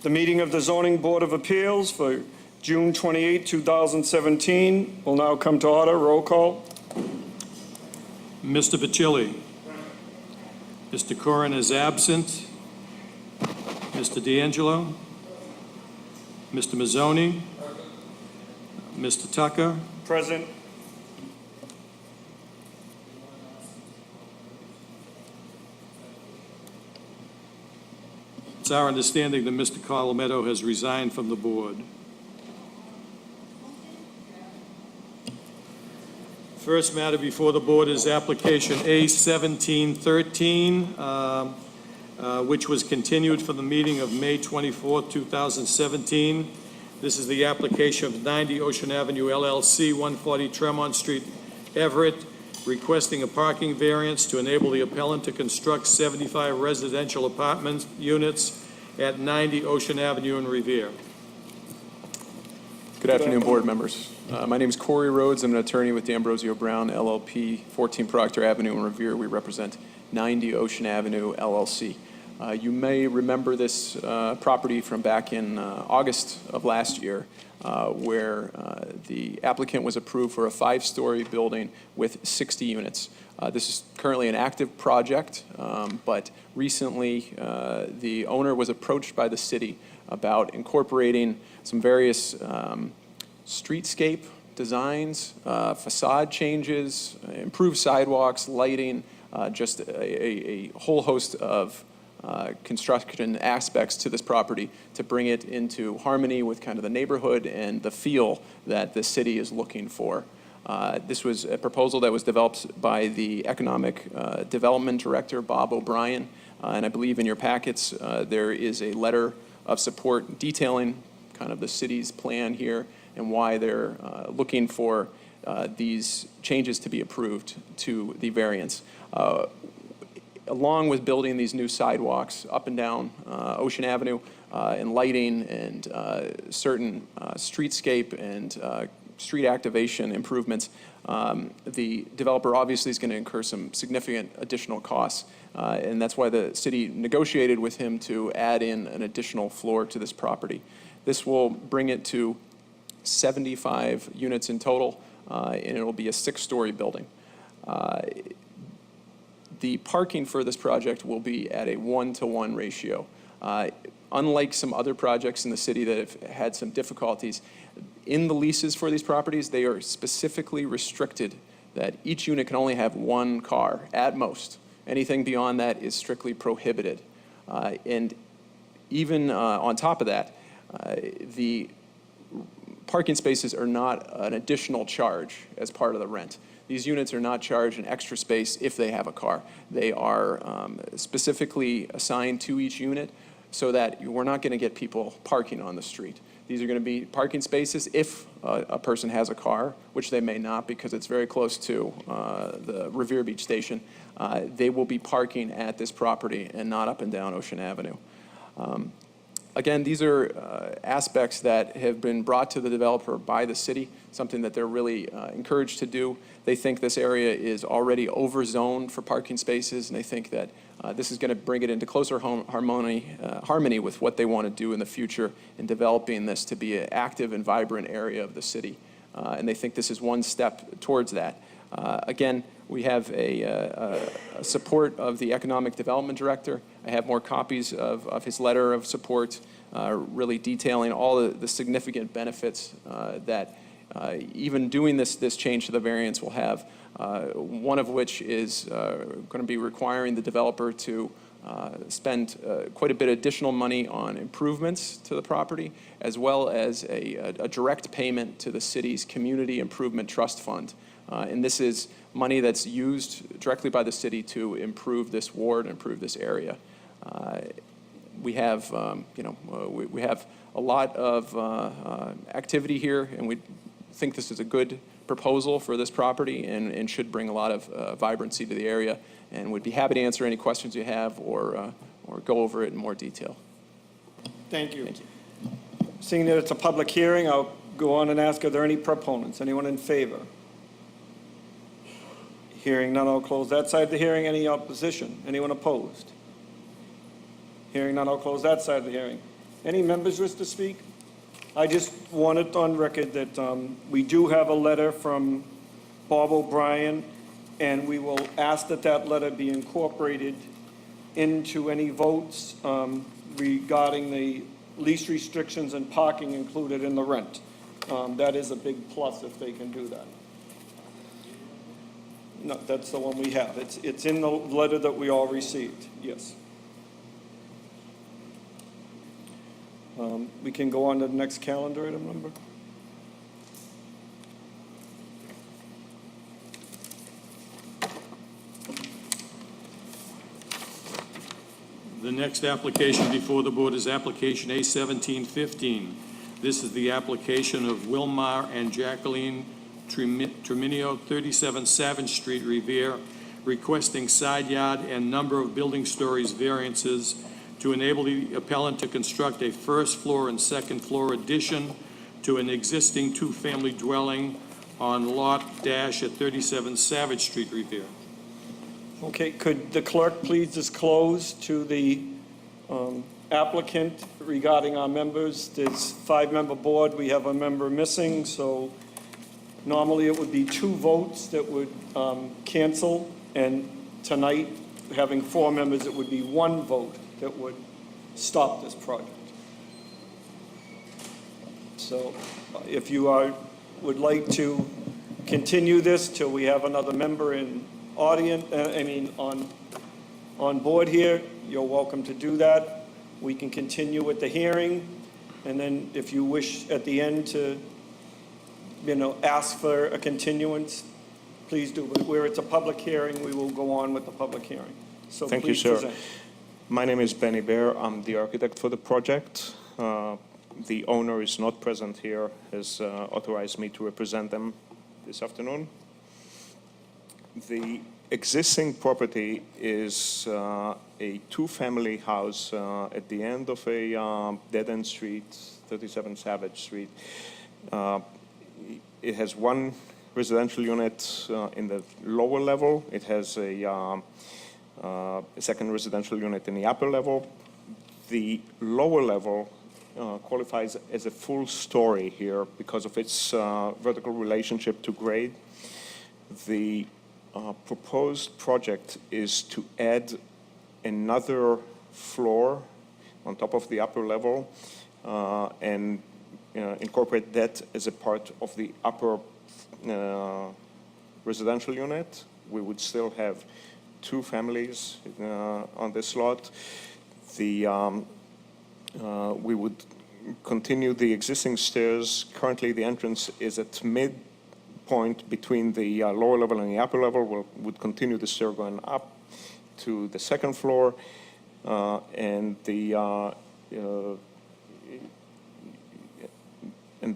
The meeting of the Zoning Board of Appeals for June 28, 2017 will now come to order. Roll call. Mr. Bacilli. Mr. Corrin is absent. Mr. D'Angelo. Mr. Mazzoni. Mr. Tucker. Present. It's our understanding that Mr. Colometto has resigned from the board. First matter before the board is application A1713, which was continued for the meeting of May 24, 2017. This is the application of 90 Ocean Avenue LLC, 140 Tremont Street, Everett, requesting a parking variance to enable the appellant to construct 75 residential apartment units at 90 Ocean Avenue in Revere. Good afternoon, board members. My name is Corey Rhodes. I'm an attorney with D'Ambrosio Brown, LLP, 14 Proctor Avenue in Revere. We represent 90 Ocean Avenue, LLC. You may remember this property from back in August of last year, where the applicant was approved for a 5-story building with 60 units. This is currently an active project, but recently the owner was approached by the city about incorporating some various streetscape designs, facade changes, improved sidewalks, lighting, just a whole host of construction aspects to this property to bring it into harmony with kind of the neighborhood and the feel that the city is looking for. This was a proposal that was developed by the Economic Development Director, Bob O'Brien, and I believe in your packets there is a letter of support detailing kind of the city's plan here and why they're looking for these changes to be approved to the variance. Along with building these new sidewalks up and down Ocean Avenue and lighting and certain streetscape and street activation improvements, the developer obviously is going to incur some significant additional costs, and that's why the city negotiated with him to add in an additional floor to this property. This will bring it to 75 units in total, and it will be a 6-story building. The parking for this project will be at a 1-to-1 ratio. Unlike some other projects in the city that have had some difficulties, in the leases for these properties, they are specifically restricted that each unit can only have 1 car at most. Anything beyond that is strictly prohibited. And even on top of that, the parking spaces are not an additional charge as part of the rent. These units are not charged an extra space if they have a car. They are specifically assigned to each unit so that we're not going to get people parking on the street. These are going to be parking spaces if a person has a car, which they may not because it's very close to the Revere Beach Station. They will be parking at this property and not up and down Ocean Avenue. Again, these are aspects that have been brought to the developer by the city, something that they're really encouraged to do. They think this area is already overzoned for parking spaces, and they think that this is going to bring it into closer harmony with what they want to do in the future in developing this to be an active and vibrant area of the city. And they think this is one step towards that. Again, we have a support of the Economic Development Director. I have more copies of his letter of support, really detailing all the significant benefits that even doing this change to the variance will have. One of which is going to be requiring the developer to spend quite a bit of additional money on improvements to the property, as well as a direct payment to the city's Community Improvement Trust Fund. And this is money that's used directly by the city to improve this ward, improve this area. We have, we have a lot of activity here, and we think this is a good proposal for this property and should bring a lot of vibrancy to the area. And would be happy to answer any questions you have or go over it in more detail. Thank you. Thank you. Seeing that it's a public hearing, I'll go on and ask, are there any proponents? Anyone in favor? Hearing none, I'll close that side of the hearing. Any opposition? Anyone opposed? Hearing none, I'll close that side of the hearing. Any members wish to speak? I just want it on record that we do have a letter from Bob O'Brien, and we will ask that that letter be incorporated into any votes regarding the lease restrictions and parking included in the rent. That is a big plus if they can do that. No, that's the one we have. It's in the letter that we all received, yes. We can go on to the next calendar item number. The next application before the board is application A1715. This is the application of Wilmar and Jackeline Treminio, 37 Savage Street, Revere, requesting side yard and number of building stories variances to enable the appellant to construct a first floor and second floor addition to an existing two-family dwelling on Lot Dash at 37 Savage Street, Revere. Okay, could the clerk please disclose to the applicant regarding our members? There's five-member board, we have a member missing, so normally it would be 2 votes that would cancel, and tonight, having 4 members, it would be 1 vote that would stop this project. So if you would like to continue this till we have another member in audience, on board here, you're welcome to do that. We can continue with the hearing, and then if you wish at the end to, ask for a continuance, please do. But where it's a public hearing, we will go on with the public hearing. So Thank you, please sir. present. My name is Benny Bear. I'm the architect for the project. The owner is not present here, has authorized me to represent them this afternoon. The existing property is a 2-family house at the end of a dead-end street, 37 Savage Street. It has 1 residential unit in the lower level. It has a second residential unit in the upper level. The lower level qualifies as a full story here because of its vertical relationship to grade. The proposed project is to add another floor on top of the upper level and incorporate that as a part of the upper residential unit. We would still have 2 families on this lot. We would continue the existing stairs. Currently, the entrance is at midpoint between the lower level and the upper level. We would continue the stair going up to the second floor, and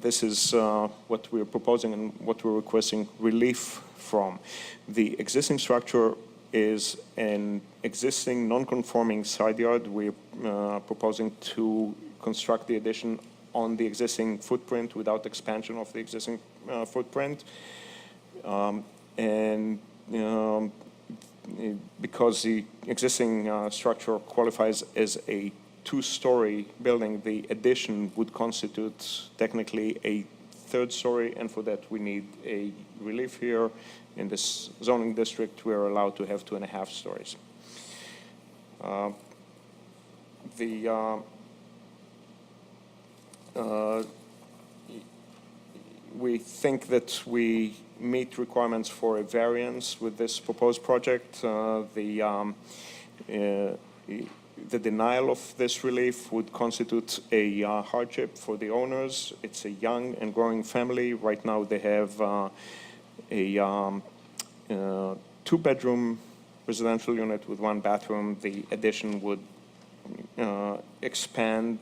this is what we're proposing and what we're requesting relief from. The existing structure is an existing non-conforming side yard. We're proposing to construct the addition on the existing footprint without expansion of the existing footprint. Because the existing structure qualifies as a 2-story building, the addition would constitute technically a 3rd story, and for that we need a relief here. In this zoning district, we're allowed to have 2.5 stories. We think that we meet requirements for a variance with this proposed project. The denial of this relief would constitute a hardship for the owners. It's a young and growing family. Right now they have a 2-bedroom residential unit with 1 bathroom. The addition would expand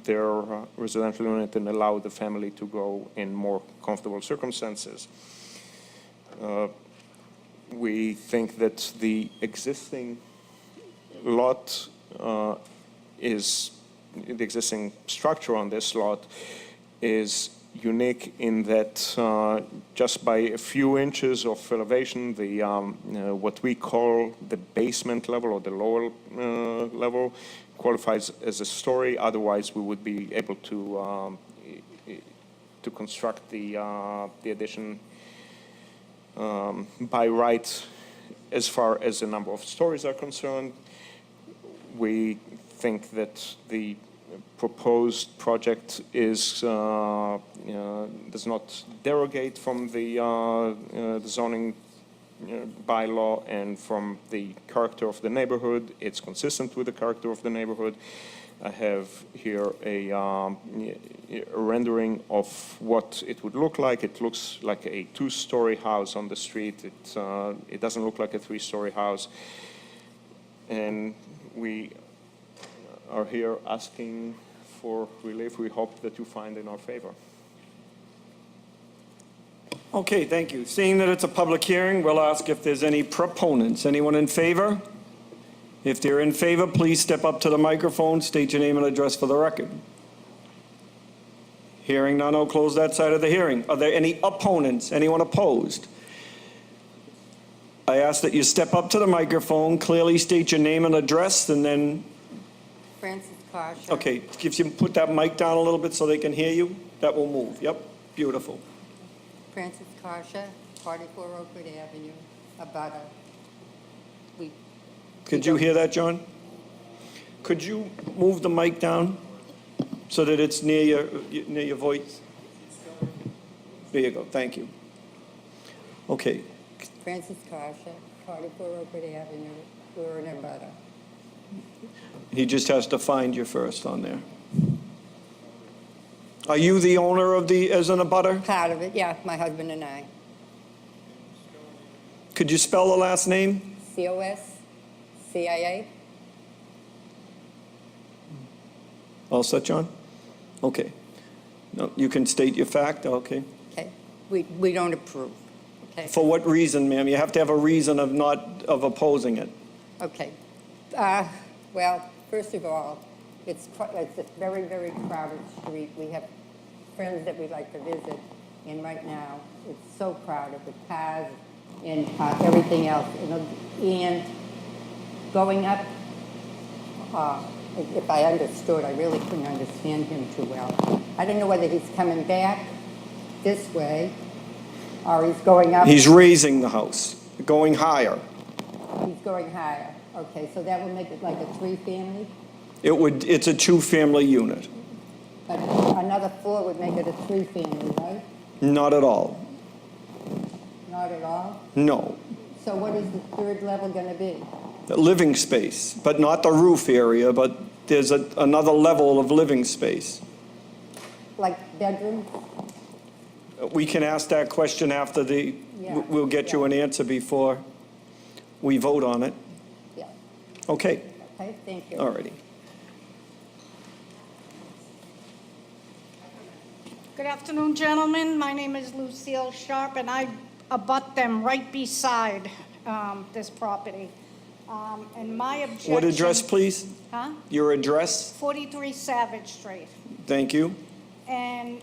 their residential unit and allow the family to grow in more comfortable circumstances. We think that the existing lot the existing structure on this lot is unique in that just by a few inches of elevation, the what we call the basement level or the lower level qualifies as a story. Otherwise, we would be able to construct the addition by right as far as the number of stories are concerned. We think that the proposed project does not derogate from the zoning bylaw and from the character of the neighborhood. It's consistent with the character of the neighborhood. I have here a rendering of what it would look like. It looks like a two-story house on the street. It doesn't look like a three-story house. And we are here asking for relief. We hope that you find in our favor. Okay, thank you. Seeing that it's a public hearing, we'll ask if there's any proponents. Anyone in favor? If they're in favor, please step up to the microphone, state your name and address for the record. Hearing none, I'll close that side of the hearing. Are there any opponents? Anyone opposed? I ask that you step up to the microphone, clearly state your name and address, and then, Francis Karsha. okay, if you put that mic down a little bit so they can hear you, that will move. Yep, beautiful. Francis Karsha, 44 Oakwood Avenue, Abutter. Could you hear that, John? Could you move the mic down so that it's near your voice? There you go, thank you. Okay, Francis Karsha, 44 Oakwood Avenue, we're in Abutter. he just has to find you first on there. Are you the owner of as an abutter? Part of it, yeah, my husband and I. Could you spell the last name? COSCIA. All set, John? Okay. No, you can state your fact, okay. Okay, we don't approve. Okay. For what reason, ma'am? You have to have a reason of opposing it. Okay. Well, first of all, it's a very, very crowded street. We have friends that we'd like to visit, and right now it's so crowded with cars and everything else. And going up, if I understood, I really couldn't understand him too well. I don't know whether he's coming back this way or he's going up. He's raising the house, going higher. He's going higher. Okay, so that would make it like a three-family? It's a two-family unit. But another floor would make it a three-family, right? Not at all. Not at all? No. So what is the third level going to be? The living space, but not the roof area, but there's another level of living space. Like bedrooms? We can ask that question after we'll get you an answer before we vote on it. Yeah. Okay, Okay, thank you. all righty. Good afternoon, gentlemen. My name is Lucille Sharp, and I abut them right beside this property. And my objection... What address, please? Huh? Your address? 43 Savage Street. Thank you. And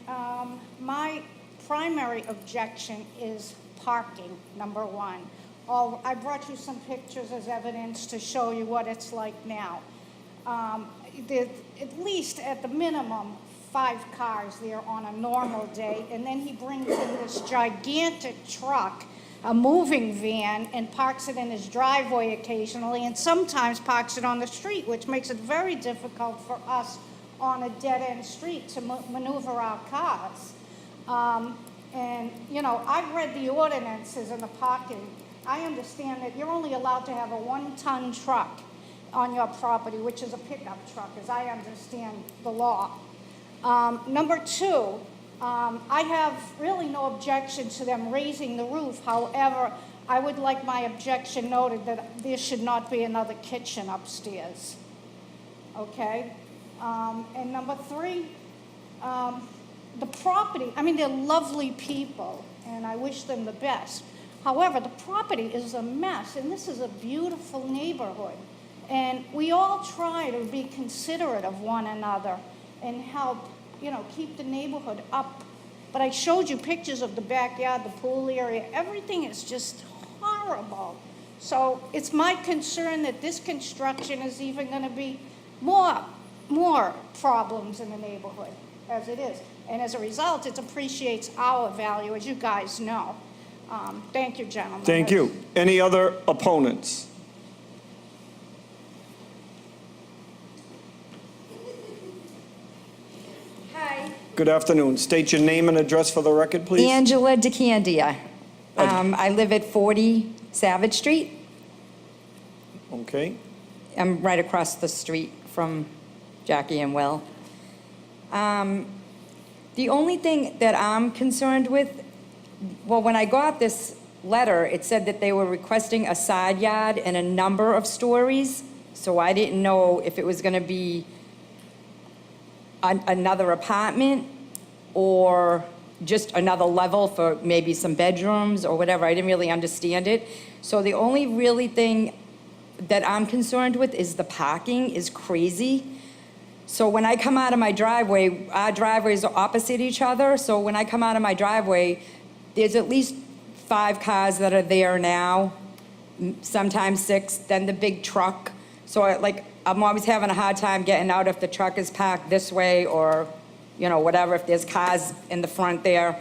my primary objection is parking, number one. I brought you some pictures as evidence to show you what it's like now. There's at least, at the minimum, 5 cars there on a normal day, and then he brings in this gigantic truck, a moving van, and parks it in his driveway occasionally, and sometimes parks it on the street, which makes it very difficult for us on a dead-end street to maneuver our cars. And, you know, I've read the ordinances and the parking. I understand that you're only allowed to have a 1-ton truck on your property, which is a pickup truck, as I understand the law. Number 2, I have really no objection to them raising the roof. However, I would like my objection noted that there should not be another kitchen upstairs. Okay? And number 3, the property, I mean, they're lovely people, and I wish them the best. However, the property is a mess, and this is a beautiful neighborhood. And we all try to be considerate of one another and help, you know, keep the neighborhood up But I showed you pictures of the backyard, the pool area, everything is just horrible. So it's my concern that this construction is even gonna be more problems in the neighborhood as it is. And as a result, it appreciates our value, as you guys know. Thank you, gentlemen. Thank you. Any other opponents? Hi. Good afternoon. State your name and address for the record, please. Angela DeCandia. I live at 40 Savage Street. Okay. I'm right across the street from Jackie and Will. The only thing that I'm concerned with, well, when I got this letter, it said that they were requesting a side yard and a number of stories, so I didn't know if it was gonna be another apartment or just another level for maybe some bedrooms or whatever. I didn't really understand it. So the only really thing that I'm concerned with is the parking is crazy. So when I come out of my driveway, our driveways are opposite each other. So when I come out of my driveway, there's at least 5 cars that are there now, sometimes 6, then the big truck. So I'm always having a hard time getting out if the truck is parked this way or, whatever, if there's cars in the front there.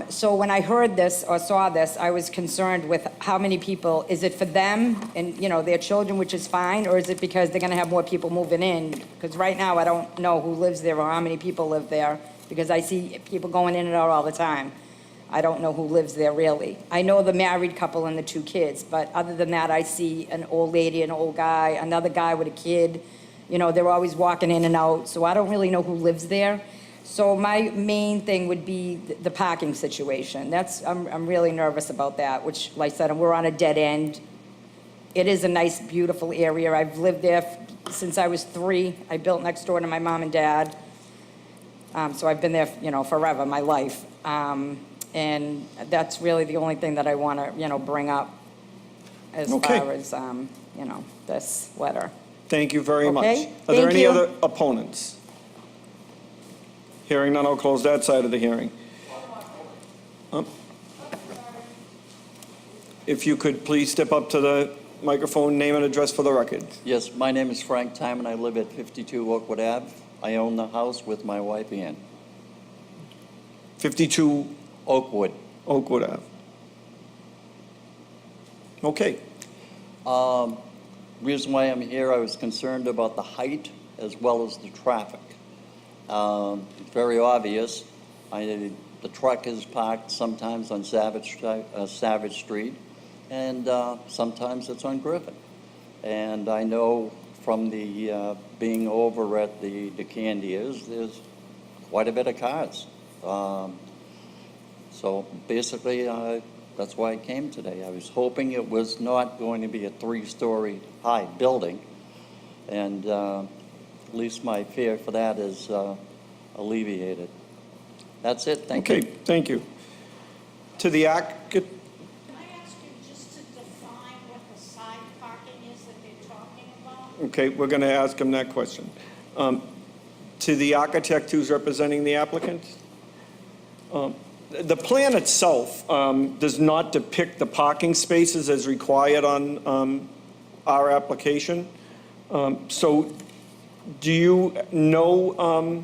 So when I heard this or saw this, I was concerned with how many people, is it for them and, their children, which is fine, or is it because they're gonna have more people moving in? Because right now, I don't know who lives there or how many people live there, because I see people going in and out all the time. I don't know who lives there really. I know the married couple and the 2 kids, but other than that, I see an old lady, an old guy, another guy with a kid. They're always walking in and out, so I don't really know who lives there. So my main thing would be the parking situation. I'm really nervous about that, which, like I said, we're on a dead end. It is a nice, beautiful area. I've lived there since I was 3. I built next door to my mom and dad. So I've been there, forever, my life. And that's really the only thing that I want to, bring up as Okay. far as, this letter. Thank you very much. Okay, Are there thank any you. other opponents? Hearing none, I'll close that side of the hearing. If you could please step up to the microphone, name and address for the record. Yes, my name is Frank Timon. I live at 52 Oakwood Ave. I own the house with my wife, Ann. 52 Oakwood. Oakwood Ave. Okay. Reason why I'm here, I was concerned about the height as well as the traffic. It's very obvious. The truck is parked sometimes on Savage Street, and sometimes it's on Griffin. And I know from the being over at the DeCandias, there's quite a bit of cars. So basically, that's why I came today. I was hoping it was not going to be a 3-story high building, and at least my fear for that is alleviated. That's it. Thank you. Okay, thank you. To the architect, Can I ask you just to define what the side parking is that they're talking about? okay, we're going to ask him that question. To the architect who's representing the applicant, the plan itself does not depict the parking spaces as required on our application. So do you know,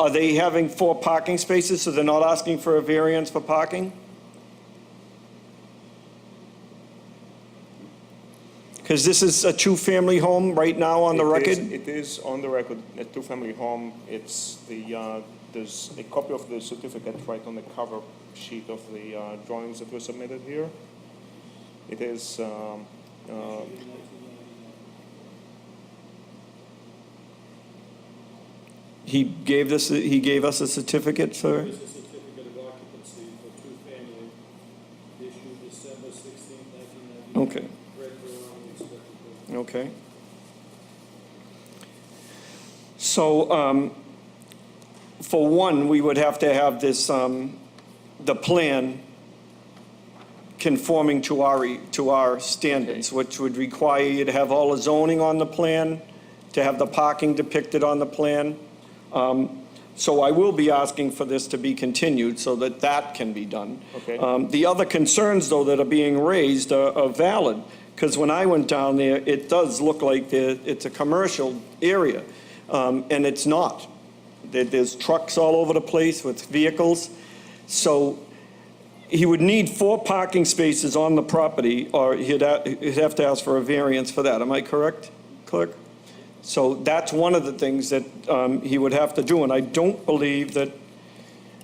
are they having 4 parking spaces, so they're not asking for a variance for parking? Because this is a 2-family home right now on the record? It is on the record, a 2-family home. It's there's a copy of the certificate right on the cover sheet of the drawings that were submitted here. It is, He gave us a certificate for, Here's a certificate of occupancy for 2-family, issued December 16, 1990. okay, Read for inspector. okay. So, for one, we would have to have this, the plan conforming to our standards, which would require you to have all the zoning on the plan, to have the parking depicted on the plan. So I will be asking for this to be continued so that that can be done. Okay. The other concerns, though, that are being raised are valid, because when I went down there, it does look like it's a commercial area, and it's not. There's trucks all over the place with vehicles. So he would need 4 parking spaces on the property, or he'd have to ask for a variance for that. Am I correct, Clerk? So that's one of the things that he would have to do, and I don't believe that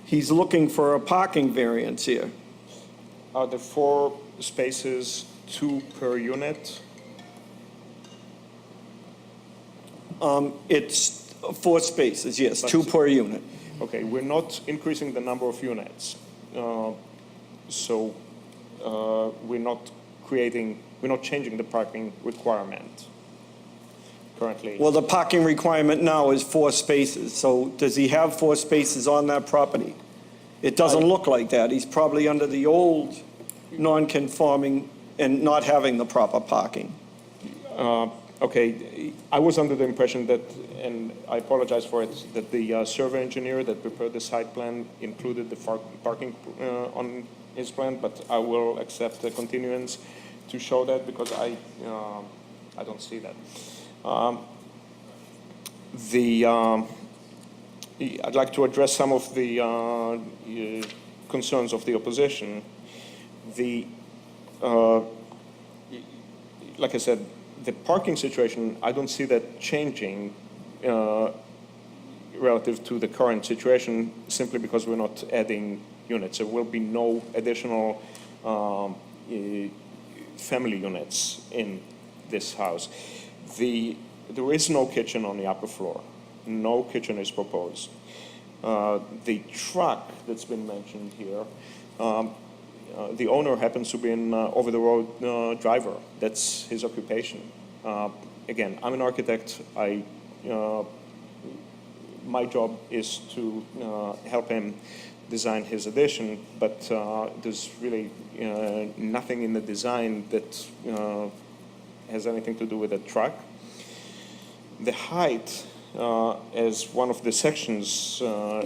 he's looking for a parking variance here. Are there 4 spaces, 2 per unit? It's 4 spaces, yes, 2 per unit. Okay, we're not increasing the number of units. So we're not changing the parking requirement currently. Well, the parking requirement now is 4 spaces, so does he have 4 spaces on that property? It doesn't look like that. He's probably under the old non-conforming and not having the proper parking. Okay, I was under the impression that, and I apologize for it, that the survey engineer that prepared the site plan included the parking on his plan, but I will accept the continuance to show that because I don't see that. I'd like to address some of the concerns of the opposition. Like I said, the parking situation, I don't see that changing relative to the current situation simply because we're not adding units. There will be no additional family units in this house. There is no kitchen on the upper floor. No kitchen is proposed. The truck that's been mentioned here, the owner happens to be an over-the-road driver. That's his occupation. Again, I'm an architect. My job is to help him design his addition, but there's really nothing in the design that has anything to do with the truck. The height, as one of the sections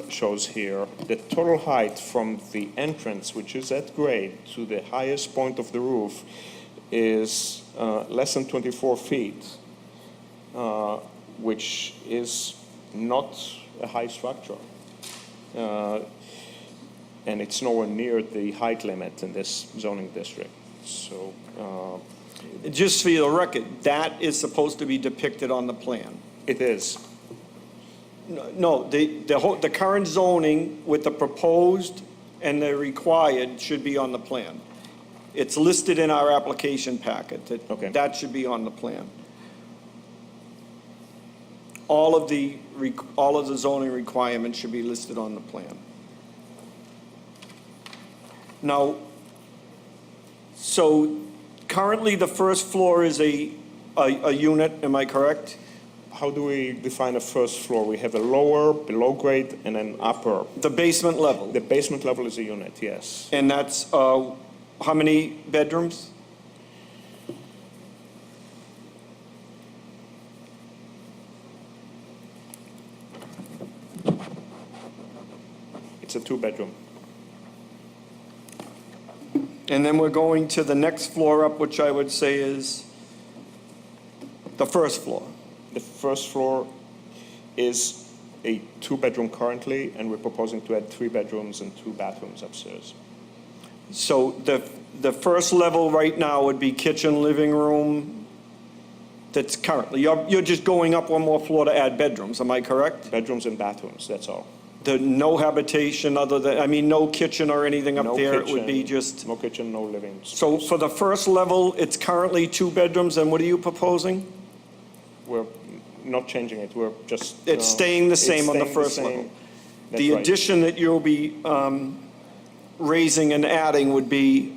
shows here, the total height from the entrance, which is at grade, to the highest point of the roof is less than 24 feet, which is not a high structure. And it's nowhere near the height limit in this zoning district. So, Just for the record, that is supposed to be depicted on the plan. it is. No, the current zoning with the proposed and the required should be on the plan. It's listed in our application packet. Okay. That should be on the plan. All of the zoning requirements should be listed on the plan. Now, so currently the first floor is a unit, am I correct? How do we define a first floor? We have a lower, below grade, and an upper. The basement level. The basement level is a unit, yes. And that's, how many bedrooms? It's a 2-bedroom. And then we're going to the next floor up, which I would say is the first floor. The first floor is a 2-bedroom currently, and we're proposing to add 3 bedrooms and 2 bathrooms upstairs. So the first level right now would be kitchen, living room. That's currently, you're just going up one more floor to add bedrooms, am I correct? Bedrooms and bathrooms, that's all. No habitation other than, I mean, no kitchen or anything up No there? It would be kitchen, just, No kitchen, no living. so for the first level, it's currently 2 bedrooms, and what are you proposing? We're not changing it, we're just. It's staying the same on the staying first same. level. That's The right. addition that you'll be raising and adding would be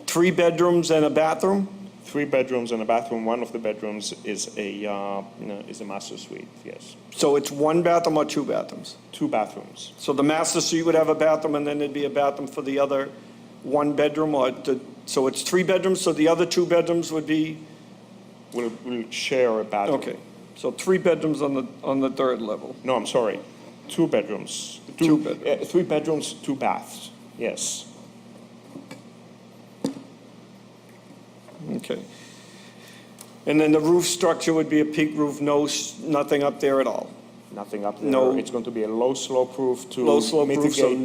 3 bedrooms and a bathroom? 3 bedrooms and a bathroom. One of the bedrooms is a master suite, yes. So it's 1 bathroom or 2 bathrooms? 2 bathrooms. So the master suite would have a bathroom, and then there'd be a bathroom for the other 1 bedroom, so it's 3 bedrooms, so the other 2 bedrooms would be, We'll share a bathroom. okay. So 3 bedrooms on the 3rd level. No, I'm sorry. 2 bedrooms. 2 bedrooms. 3 bedrooms, 2 baths, yes. Okay. And then the roof structure would be a peak roof, nothing up there at all? Nothing up there. No. It's going to be a low slope roof to Low slope roof, so mitigate.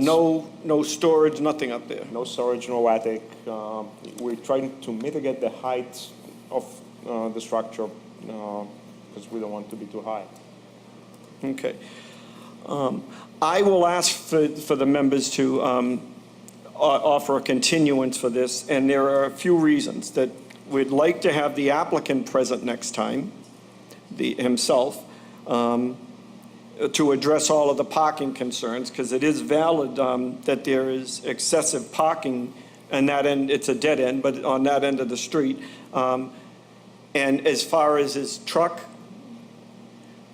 no storage, nothing up there? No storage, no attic. We're trying to mitigate the height of the structure because we don't want to be too high. Okay. I will ask for the members to offer a continuance for this, and there are a few reasons that we'd like to have the applicant present next time, himself, to address all of the parking concerns, because it is valid that there is excessive parking, and that end, it's a dead end, but on that end of the street. And as far as his truck,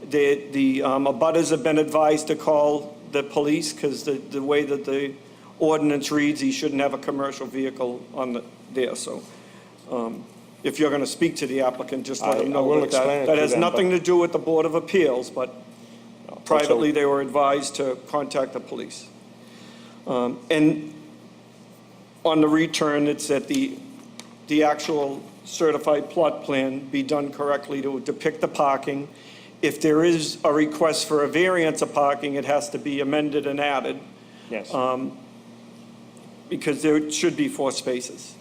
the abutters have been advised to call the police, because the way that the ordinance reads, he shouldn't have a commercial vehicle on there, so. If you're going to speak to the applicant, just let him I know will that explain it that to has them, nothing to do with the Board of Appeals, but privately, Also- they were advised to contact the police. And on the return, it's that the actual certified plot plan be done correctly to depict the parking. If there is a request for a variance of parking, it has to be amended and added, Yes, because there should be 4 spaces.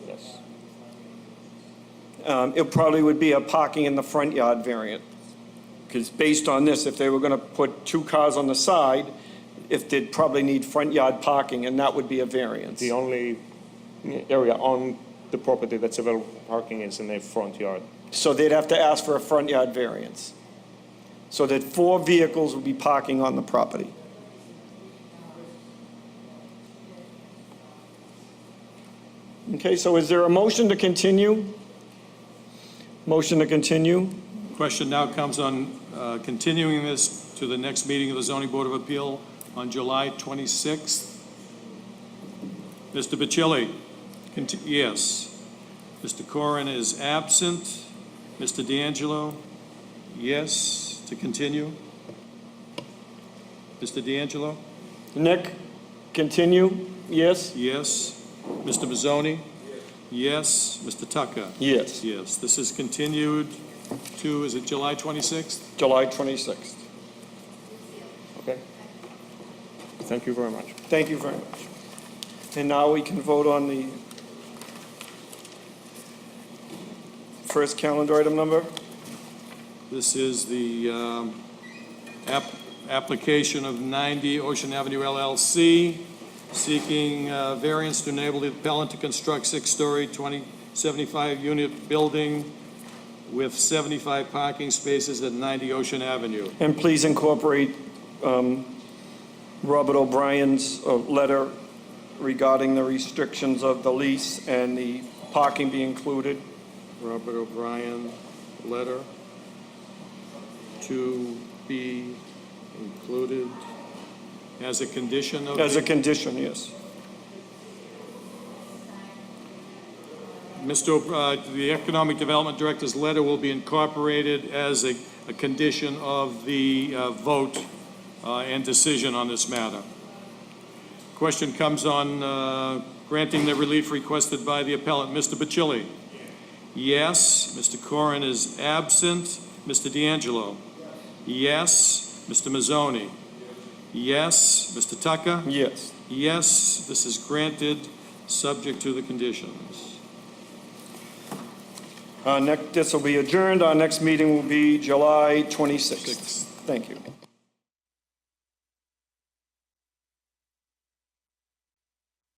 yes. It probably would be a parking in the front yard variant. Because based on this, if they were going to put 2 cars on the side, if they'd probably need front yard parking, and that would be a variance. The only area on the property that's available for parking is in the front yard. So they'd have to ask for a front yard variance. So that 4 vehicles would be parking on the property. Okay, so is there a motion to continue? Motion to continue? Question now comes on continuing this to the next meeting of the Zoning Board of Appeal on July 26th. Mr. Bacilli? Yes. Mr. Corrin is absent. Mr. D'Angelo? Yes, to continue. Mr. D'Angelo? Nick, continue? Yes? Yes. Mr. Mazzoni? Yes. Mr. Tucker? Yes. Yes. This is continued to, is it July 26th? July 26th. Okay? Thank you very much. Thank you very much. And now we can vote on the first calendar item number. This is the application of 90 Ocean Avenue LLC, seeking variance to enable the appellant to construct 6-story, 75-unit building with 75 parking spaces at 90 Ocean Avenue. And please incorporate Robert O'Brien's letter regarding the restrictions of the lease and the parking be included. Robert O'Brien letter to be included as a condition of As a the... condition, yes. The Economic Development Director's letter will be incorporated as a condition of the vote and decision on this matter. Question comes on granting the relief requested by the appellant. Mr. Bacilli? Yes. Mr. Corrin is absent. Mr. D'Angelo? Yes. Mr. Mazzoni? Yes. Mr. Tucker? Yes. Yes. This is granted, subject to the conditions. This will be adjourned. Our next meeting will be July 26th. Thank you.